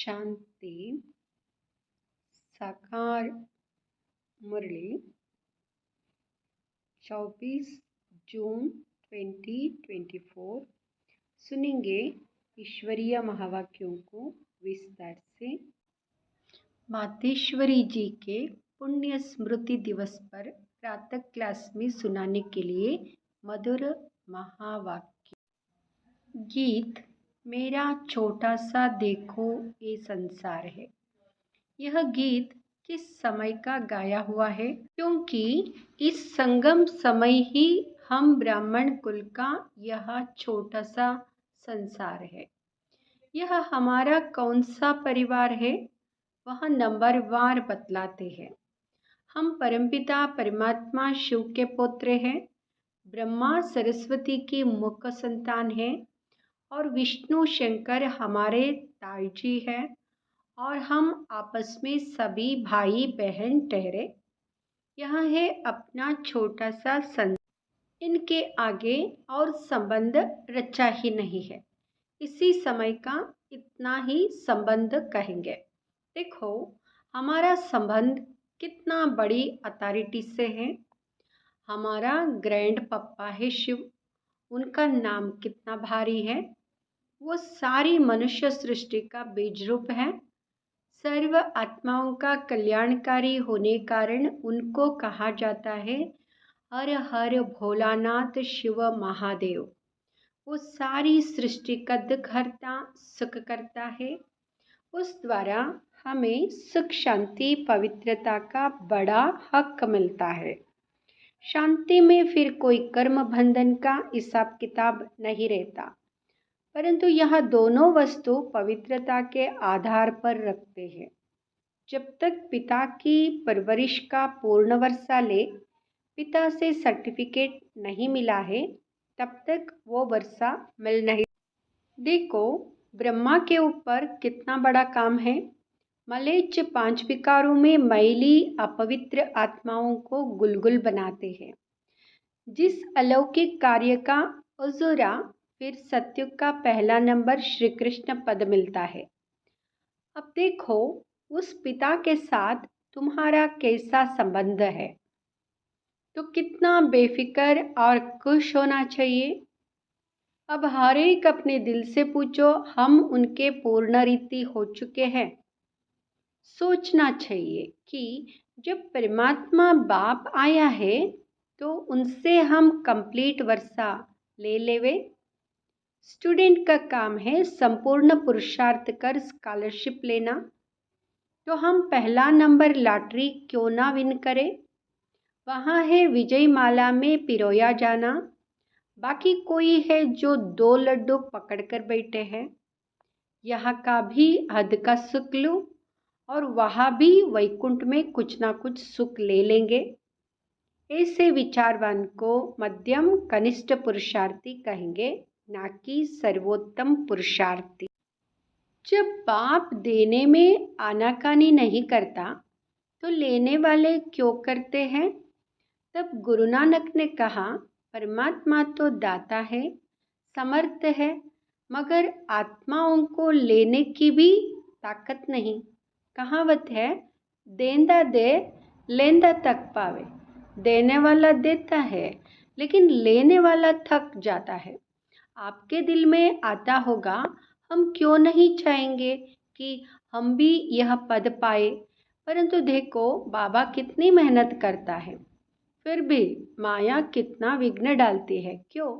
शांति साकार मुरली 24 जून 2024 सुनेंगे ईश्वरीय महावाक्यों को विस्तार से। मातेश्वरी जी के पुण्य स्मृति दिवस पर प्रातः क्लास में सुनाने के लिए मधुर महावाक्य। गीत मेरा छोटा सा देखो ये संसार है। यह गीत किस समय का गाया हुआ है? क्योंकि इस संगम समय ही हम ब्राह्मण कुल का यह छोटा सा संसार है। यह हमारा कौन सा परिवार है वह नंबरवार बतलाते हैं। हम परमपिता परमात्मा शिव के पुत्र हैं, ब्रह्मा सरस्वती की मुख संतान है और विष्णु शंकर हमारे ताईजी हैं और हम आपस में सभी भाई बहन ठहरे। यह है अपना छोटा सा संसार। इनके आगे और संबंध रचा ही नहीं है। इसी समय का इतना ही संबंध कहेंगे। देखो हमारा संबंध कितना बड़ी अथॉरिटी से है। हमारा ग्रैंड पप्पा है शिव, उनका नाम कितना भारी है। वो सारी मनुष्य सृष्टि का बीज रूप है। सर्व आत्माओं का कल्याणकारी होने कारण उनको कहा जाता है हर हर भोलानाथ शिव महादेव। वो सारी सृष्टि का दुख हरता सुख करता है। उस द्वारा हमें सुख शांति पवित्रता का बड़ा हक मिलता है। शांति में फिर कोई कर्म बंधन का हिसाब किताब नहीं रहता, परंतु यह दोनों वस्तु पवित्रता के आधार पर रखते हैं। जब तक पिता की परवरिश का पूर्ण वर्षा ले पिता से सर्टिफिकेट नहीं मिला है, तब तक वो वर्षा मिल नहीं। देखो ब्रह्मा के ऊपर कितना बड़ा काम है। मलेच्छ 5 विकारों में मैली अपवित्र आत्माओं को गुलगुल बनाते हैं। जिस अलौकिक कार्य का अजूरा फिर सत्युग का पहला नंबर श्री कृष्ण पद मिलता है। अब देखो उस पिता के साथ तुम्हारा कैसा संबंध है, तो कितना बेफिक्र और खुश होना चाहिए। अब हर एक अपने दिल से पूछो, हम उनके पूर्ण रीति हो चुके हैं? सोचना चाहिए कि जब परमात्मा बाप आया है तो उनसे हम कंप्लीट वर्षा ले लेवे। स्टूडेंट का काम है संपूर्ण पुरुषार्थ कर स्कॉलरशिप लेना, तो हम पहला नंबर लॉटरी क्यों ना विन करें। वहाँ है विजय माला में पिरोया जाना। बाकी कोई है जो 2 लड्डू पकड़ कर बैठे हैं। यहाँ का भी हद का सुख लो और वहाँ भी वैकुंठ में कुछ ना कुछ सुख ले लेंगे। ऐसे विचारवान को मध्यम कनिष्ठ पुरुषार्थी कहेंगे, ना कि सर्वोत्तम पुरुषार्थी। जब बाप देने में आनाकानी नहीं करता तो लेने वाले क्यों करते हैं? तब गुरु नानक ने कहा, परमात्मा तो दाता है, समर्थ है, मगर आत्माओं को लेने की भी ताकत नहीं। कहावत है, देंदा दे लेंदा तक पावे। देने वाला देता है लेकिन लेने वाला थक जाता है। आपके दिल में आता होगा, हम क्यों नहीं चाहेंगे कि हम भी यह पद पाए, परंतु देखो बाबा कितनी मेहनत करता है, फिर भी माया कितना विघ्न डालती है। क्यों?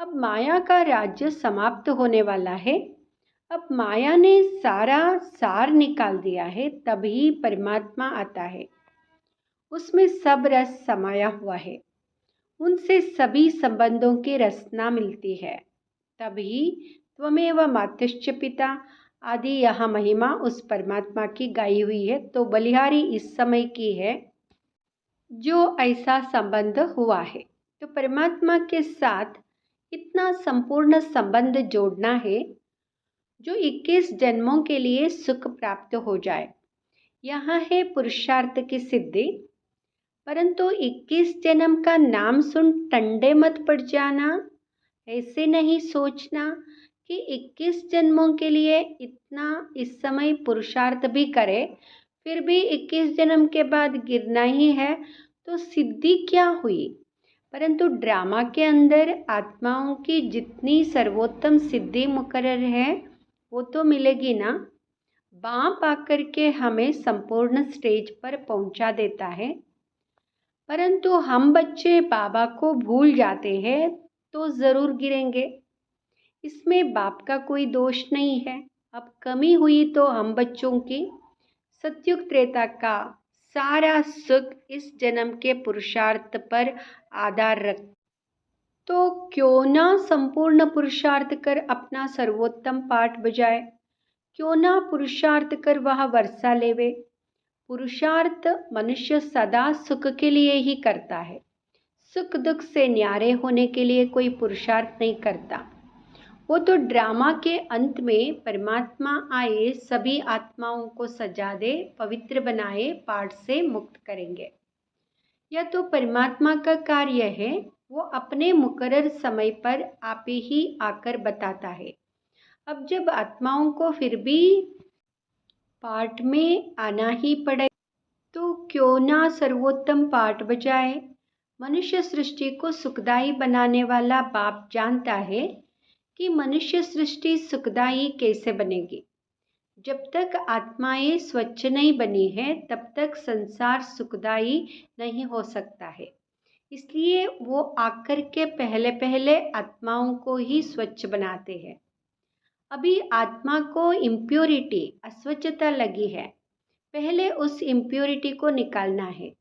अब माया का राज्य समाप्त होने वाला है। अब माया ने सारा सार निकाल दिया है, तभी परमात्मा आता है। उसमें सब रस समाया हुआ है, उनसे सभी संबंधों की रसना मिलती है। तभी त्वमेव मातश्च पिता आदि यह महिमा उस परमात्मा की गाई हुई है। तो बलिहारी इस समय की है जो ऐसा संबंध हुआ है। तो परमात्मा के साथ इतना संपूर्ण संबंध जोड़ना है जो 21 जन्मों के लिए सुख प्राप्त हो जाए। यहाँ है पुरुषार्थ की सिद्धि। परंतु 21 जन्म का नाम सुन टंडे मत पड़ जाना। ऐसे नहीं सोचना कि 21 जन्मों के लिए इतना इस समय पुरुषार्थ भी करे, फिर भी 21 जन्म के बाद गिरना ही है, तो सिद्धि क्या हुई। परंतु ड्रामा के अंदर आत्माओं की जितनी सर्वोत्तम सिद्धि मुकर्रर है वो तो मिलेगी ना। बाप आकर के हमें संपूर्ण स्टेज पर पहुंचा देता है, परंतु हम बच्चे बाबा को भूल जाते हैं तो ज़रूर गिरेंगे। इसमें बाप का कोई दोष नहीं है। अब कमी हुई तो हम बच्चों की। सतयुग त्रेता का सारा सुख इस जन्म के पुरुषार्थ पर आधार रख, तो क्यों ना संपूर्ण पुरुषार्थ कर अपना सर्वोत्तम पाठ बजाए, क्यों ना पुरुषार्थ कर वह वर्षा लेवे। पुरुषार्थ मनुष्य सदा सुख के लिए ही करता है, सुख दुख से न्यारे होने के लिए कोई पुरुषार्थ नहीं करता। वो तो ड्रामा के अंत में परमात्मा आए, सभी आत्माओं को सजा दे, पवित्र बनाए, पाठ से मुक्त करेंगे। यह तो परमात्मा का कार्य है। वो अपने मुकर्रर समय पर आप ही आकर बताता है। अब जब आत्माओं को फिर भी पाठ में आना ही पड़े, तो क्यों ना सर्वोत्तम पाठ बजाए। मनुष्य सृष्टि को सुखदायी बनाने वाला बाप जानता है कि मनुष्य सृष्टि सुखदायी कैसे बनेगी। जब तक आत्माएं स्वच्छ नहीं बनी है तब तक संसार सुखदायी नहीं हो सकता है। इसलिए वो आकर के पहले पहले आत्माओं को ही स्वच्छ बनाते हैं। अभी आत्मा को इम्प्योरिटी अस्वच्छता लगी है, पहले उस इम्प्योरिटी को निकालना है।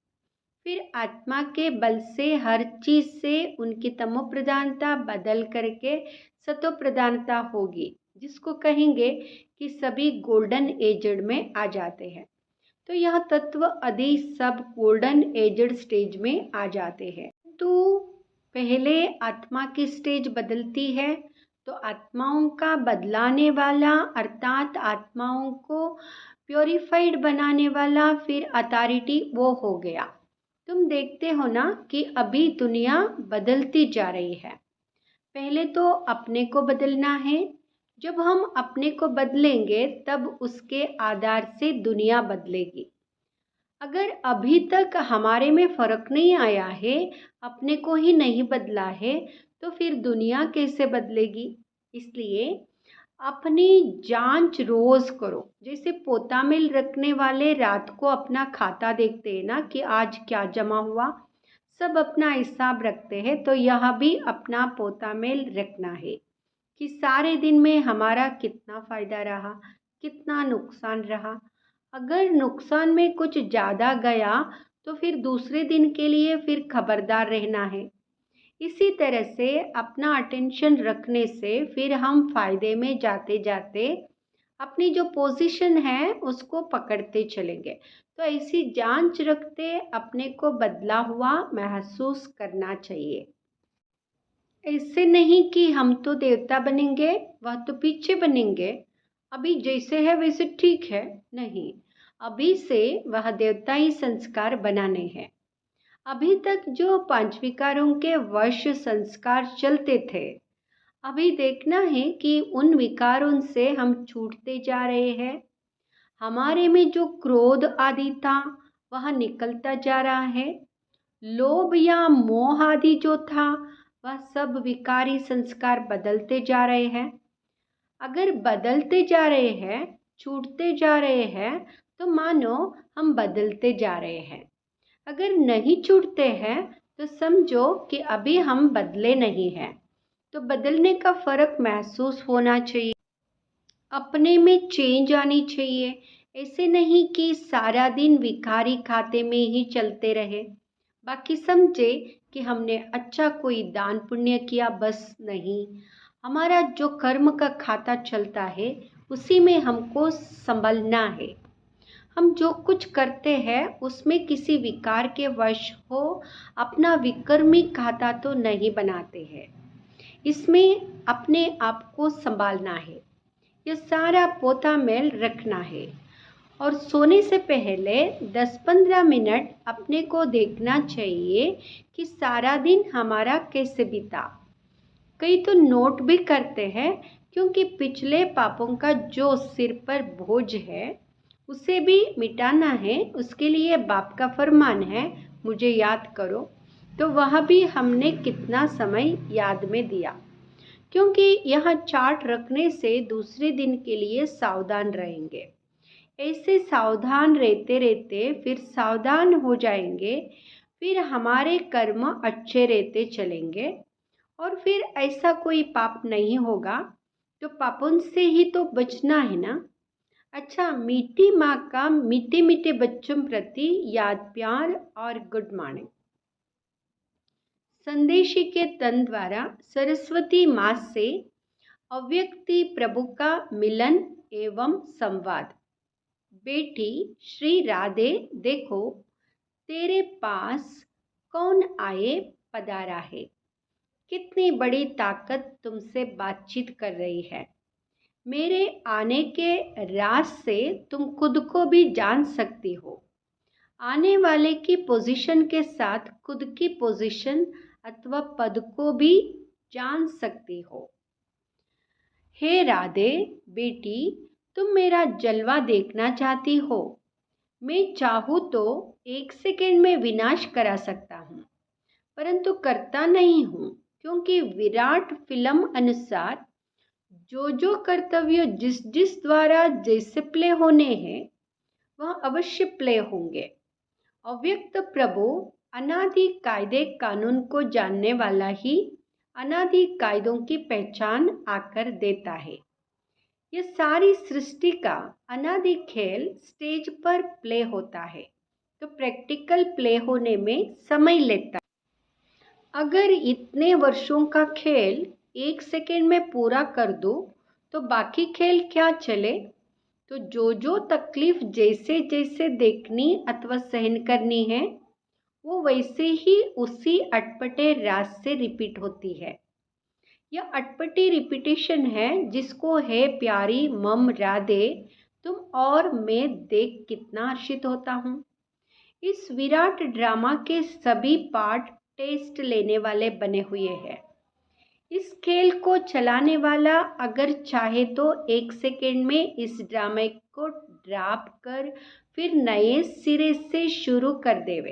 फिर आत्मा के बल से हर चीज से उनकी तमो प्रधानता बदल करके सतो प्रधानता होगी, जिसको कहेंगे कि सभी गोल्डन एजड में आ जाते हैं। तो यह तत्व आदि सब गोल्डन एजड स्टेज में आ जाते हैं। तो पहले आत्मा की स्टेज बदलती है, तो आत्माओं का बदलाने वाला अर्थात आत्माओं को प्योरीफाइड बनाने वाला फिर अथॉरिटी वो हो गया। तुम देखते हो ना कि अभी दुनिया बदलती जा रही है। पहले तो अपने को बदलना है। जब हम अपने को बदलेंगे तब उसके आधार से दुनिया बदलेगी। अगर अभी तक हमारे में फर्क नहीं आया है, अपने को ही नहीं बदला है, तो फिर दुनिया कैसे बदलेगी। इसलिए अपनी जांच रोज करो। जैसे पोता मिल रखने वाले रात को अपना खाता देखते हैं ना कि आज क्या जमा हुआ, सब अपना हिसाब रखते हैं। तो यह भी अपना पोता मेल रखना है कि सारे दिन में हमारा कितना फायदा रहा, कितना नुकसान रहा। अगर नुकसान में कुछ ज़्यादा गया तो फिर दूसरे दिन के लिए फिर खबरदार रहना है। इसी तरह से अपना अटेंशन रखने से फिर हम फायदे में जाते जाते अपनी जो पोजीशन है उसको पकड़ते चलेंगे। तो ऐसी जांच रखते अपने को बदला हुआ महसूस करना चाहिए। ऐसे नहीं कि हम तो देवता बनेंगे, वह तो पीछे बनेंगे, अभी जैसे है वैसे ठीक है। नहीं, अभी से वह देवताई संस्कार बनाने हैं। अभी तक जो पांच विकारों के वश संस्कार चलते थे, अभी देखना है कि उन विकारों से हम छूटते जा रहे हैं। हमारे में जो क्रोध आदि था वह निकलता जा रहा है। लोभ या मोह आदि जो था वह सब विकारी संस्कार बदलते जा रहे हैं। अगर बदलते जा रहे हैं, छूटते जा रहे हैं, तो मानो हम बदलते जा रहे हैं। अगर नहीं छूटते हैं तो समझो कि अभी हम बदले नहीं हैं। तो बदलने का फर्क महसूस होना चाहिए, अपने में चेंज आनी चाहिए। ऐसे नहीं कि सारा दिन विकारी खाते में ही चलते रहे, बाकी समझे कि हमने अच्छा कोई दान पुण्य किया, बस नहीं। हमारा जो कर्म का खाता चलता है उसी में हमको संभलना है। हम जो कुछ करते हैं उसमें किसी विकार के वश हो अपना विकर्मी खाता तो नहीं बनाते हैं। इसमें अपने आप को संभालना है, ये सारा पोता मेल रखना है। और सोने से पहले 10-15 मिनट अपने को देखना चाहिए कि सारा दिन हमारा कैसे बीता। कई तो नोट भी करते हैं क्योंकि पिछले पापों का जो सिर पर बोझ है उसे भी मिटाना है। उसके लिए बाप का फरमान है, मुझे याद करो। तो वह भी हमने कितना समय याद में दिया, क्योंकि यह चार्ट रखने से दूसरे दिन के लिए सावधान रहेंगे। ऐसे सावधान रहते रहते फिर सावधान हो जाएंगे, फिर हमारे कर्म अच्छे रहते चलेंगे और फिर ऐसा कोई पाप नहीं होगा। तो पापों से ही तो बचना है ना। अच्छा, मीठी माँ का मीठे मीठे बच्चों प्रति याद, प्यार और गुड मॉर्निंग। संदेशी के तन द्वारा सरस्वती माँ से अव्यक्ति प्रभु का मिलन एवं संवाद। बेटी श्री राधे, देखो तेरे पास कौन आए पधारा है। कितनी बड़ी ताकत तुमसे बातचीत कर रही है। मेरे आने के राज से तुम खुद को भी जान सकती हो। आने वाले की पोजीशन के साथ खुद की पोजीशन अथवा पद को भी जान सकती हो। हे राधे बेटी, तुम मेरा जलवा देखना चाहती हो। मैं चाहूँ तो 1 सेकेंड में विनाश करा सकता हूँ, परंतु करता नहीं हूँ, क्योंकि विराट फिल्म अनुसार जो कर्तव्य जिस जिस द्वारा जैसे प्ले होने हैं वह अवश्य प्ले होंगे। अव्यक्त प्रभु अनादि कायदे कानून को जानने वाला ही अनादि कायदों की पहचान आकर देता है। यह सारी सृष्टि का अनादि खेल स्टेज पर प्ले होता है, तो प्रैक्टिकल प्ले होने में समय लेता है। अगर इतने वर्षों का खेल 1 सेकेंड में पूरा कर दो तो बाकी खेल क्या चले। तो जो तकलीफ जैसे जैसे देखनी अथवा सहन करनी है वो वैसे ही उसी अटपटे राज से रिपीट होती है। यह अटपटी रिपीटेशन है जिसको है प्यारी मम राधे तुम और मैं देख कितना हर्षित होता हूँ। इस विराट ड्रामा के सभी पार्ट टेस्ट लेने वाले बने हुए हैं। इस खेल को चलाने वाला अगर चाहे तो 1 सेकेंड में इस ड्रामे को ड्रॉप कर फिर नए सिरे से शुरू कर देवे,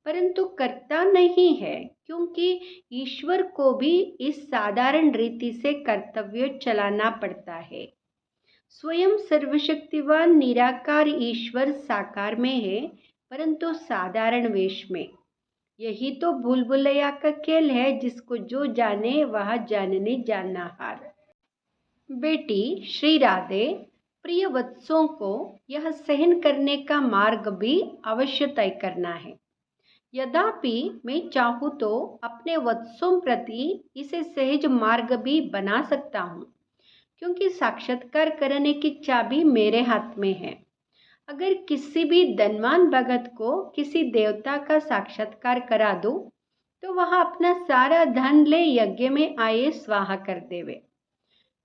परंतु करता नहीं है, क्योंकि ईश्वर को भी इस साधारण रीति से कर्तव्य चलाना पड़ता है। स्वयं सर्वशक्तिवान निराकार ईश्वर साकार में है, परंतु साधारण वेश में। यही तो भूल भुलैया का खेल है, जिसको जो जाने वह जानने जानना हार। बेटी श्री राधे, प्रिय वत्सों को यह सहन करने का मार्ग भी अवश्य तय करना है। यद्यपि मैं चाहूँ तो अपने वत्सों प्रति इसे सहज मार्ग भी बना सकता हूँ, क्योंकि साक्षात्कार करने की चाबी मेरे हाथ में है। अगर किसी भी धनवान भगत को किसी देवता का साक्षात्कार करा दो तो वह अपना सारा धन ले यज्ञ में आए स्वाहा कर देवे,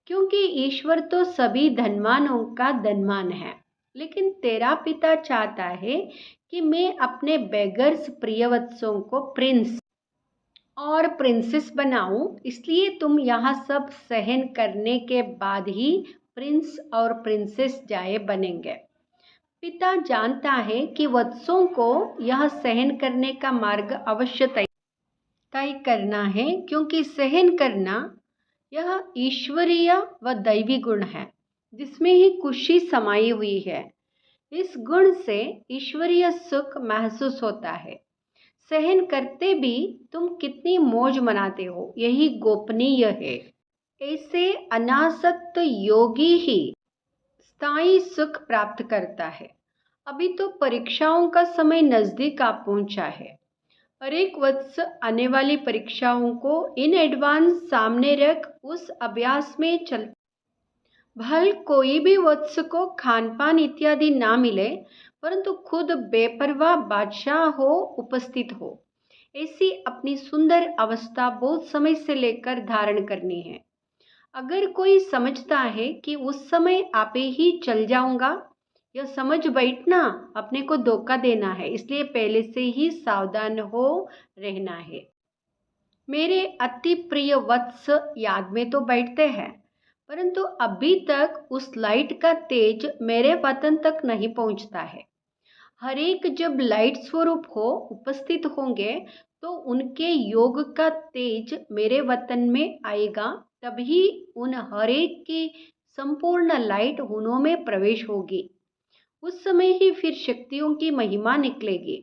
क्योंकि ईश्वर तो सभी धनवानों का धनवान है। लेकिन तेरा पिता चाहता है कि मैं अपने बेगर्स प्रियवत्सों को प्रिंस और प्रिंसेस बनाऊं, इसलिए तुम यहाँ सब सहन करने के बाद ही प्रिंस और प्रिंसेस जाए बनेंगे। पिता जानता है कि वत्सों को यह सहन करने का मार्ग अवश्य तय करना है, क्योंकि सहन करना यह ईश्वरीय व दैवी गुण है, जिसमें ही खुशी समाई हुई है। इस गुण से ईश्वरीय सुख महसूस होता है। सहन करते भी तुम कितनी मौज मनाते हो, यही गोपनीय है। ऐसे अनासक्त योगी ही स्थायी सुख प्राप्त करता है। अभी तो परीक्षाओं का समय नजदीक आ पहुंचा है। हर एक वत्स आने वाली परीक्षाओं को इन एडवांस सामने रख उस अभ्यास में चल। भल कोई भी वत्स को खान पान इत्यादि ना मिले, परंतु खुद बेपरवाह बादशाह हो उपस्थित हो, ऐसी अपनी सुंदर अवस्था बहुत समय से लेकर धारण करनी है। अगर कोई समझता है कि उस समय आपे ही चल जाऊंगा, यह समझ बैठना अपने को धोखा देना है। इसलिए पहले से ही सावधान हो रहना है। मेरे अति प्रिय वत्स याद में तो बैठते हैं, परंतु अभी तक उस लाइट का तेज मेरे वतन तक नहीं पहुंचता है। हर एक जब लाइट स्वरूप हो उपस्थित होंगे तो उनके योग का तेज मेरे वतन में आएगा, तभी उन हर एक की संपूर्ण लाइट उन्हों में प्रवेश होगी। उस समय ही फिर शक्तियों की महिमा निकलेगी।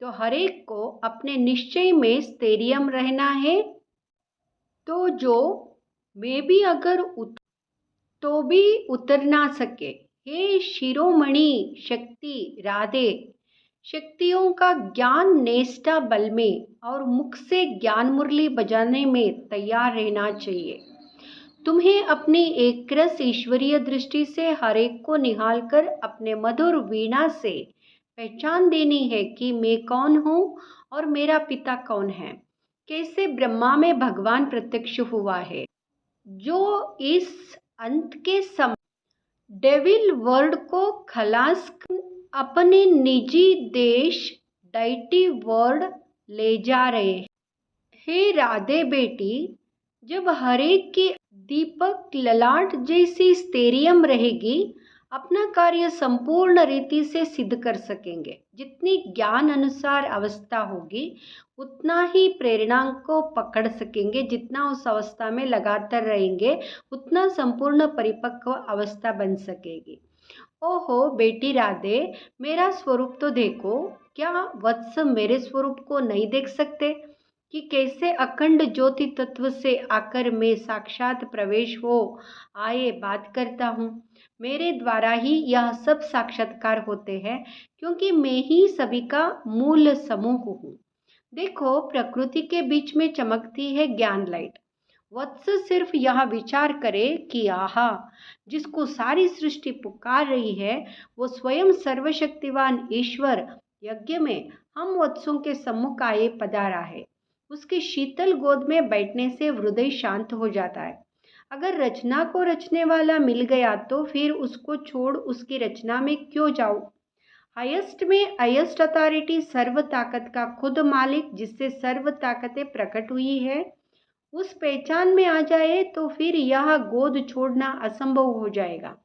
तो हर एक को अपने निश्चय में स्थैर्य रहना है। तो जो मैं भी अगर तो भी उतर ना सके, हे शिरोमणि शक्ति राधे, शक्तियों का ज्ञान नेष्ठा बल में और मुख से ज्ञान मुरली बजाने में तैयार रहना चाहिए। तुम्हें अपनी एक रस ईश्वरीय दृष्टि से हर एक को निहाल कर अपने मधुर वीणा से पहचान देनी है कि मैं कौन हूँ और मेरा पिता कौन है। कैसे ब्रह्मा में भगवान प्रत्यक्ष हुआ है, जो इस अंत के समय डेविल वर्ड को खलास अपने निजी देश डाइटी वर्ड ले जा रहे हैं। हे राधे बेटी, जब हर एक की दीपक ललाट जैसी स्थैर्यम रहेगी, अपना कार्य संपूर्ण रीति से सिद्ध कर सकेंगे। जितनी ज्ञान अनुसार अवस्था होगी उतना ही प्रेरणा को पकड़ सकेंगे। जितना उस अवस्था में लगातार रहेंगे उतना संपूर्ण परिपक्व अवस्था बन सकेगी। ओहो बेटी राधे, मेरा स्वरूप तो देखो। क्या वत्स मेरे स्वरूप को नहीं देख सकते कि कैसे अखंड ज्योति तत्व से आकर मैं साक्षात प्रवेश हो आए बात करता हूँ। मेरे द्वारा ही यह सब साक्षात्कार होते हैं, क्योंकि मैं ही सभी का मूल समूह हूँ। देखो, प्रकृति के बीच में चमकती है ज्ञान लाइट। वत्स सिर्फ यह विचार करे कि आहा, जिसको सारी सृष्टि पुकार रही है वो स्वयं सर्वशक्तिवान ईश्वर यज्ञ में हम वत्सों के सम्मुख आए पधारा है। उसकी शीतल गोद में बैठने से हृदय शांत हो जाता है। अगर रचना को रचने वाला मिल गया तो फिर उसको छोड़ उसकी रचना में क्यों जाऊं। हाईएस्ट में हाईएस्ट अथॉरिटी सर्व ताकत का खुद मालिक, जिससे सर्व ताकतें प्रकट हुई है, उस पहचान में आ जाए तो फिर यह गोद छोड़ना असंभव हो जाएगा।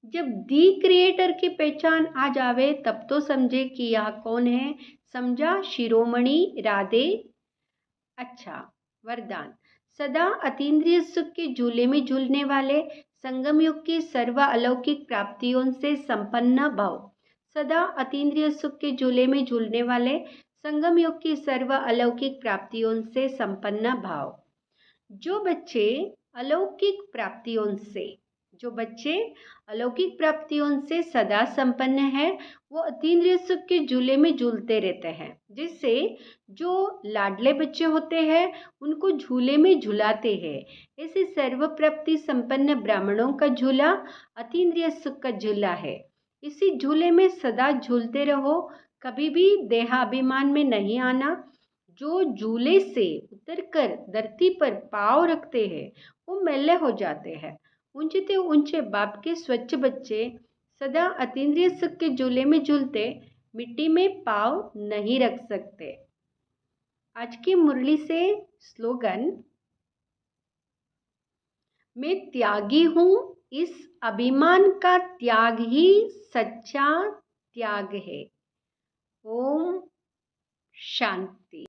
जब दी क्रिएटर की पहचान आ जावे तब तो समझे कि यह कौन है। समझा शिरोमणि राधे। अच्छा, वरदान। सदा अतीन्द्रिय सुख के झूले में झूलने वाले, संगम युग की सर्व अलौकिक प्राप्तियों से संपन्न भव। सदा अतीन्द्रिय सुख के झूले में झूलने वाले, संगम युग की सर्व अलौकिक प्राप्तियों से संपन्न भाव। जो बच्चे अलौकिक प्राप्तियों से अलौकिक प्राप्तियों से सदा संपन्न है, वो अतीन्द्रिय सुख के झूले में झूलते रहते हैं। जिससे जो लाडले बच्चे होते हैं उनको झूले में झुलाते हैं। ऐसे सर्व प्राप्ति संपन्न ब्राह्मणों का झूला अतीन्द्रिय सुख का झूला है। इसी झूले में सदा झूलते रहो, कभी भी देहाभिमान में नहीं आना। जो झूले से उतरकर धरती पर पाँव रखते हैं वो मेले हो जाते हैं। ऊंचे ऊंचे बाप के स्वच्छ बच्चे सदा अतीन्द्रिय सुख के झूले में झूलते मिट्टी में पाँव नहीं रख सकते। आज की मुरली से स्लोगन, मैं त्यागी हूँ, इस अभिमान का त्याग ही सच्चा त्याग है। ओम शांति।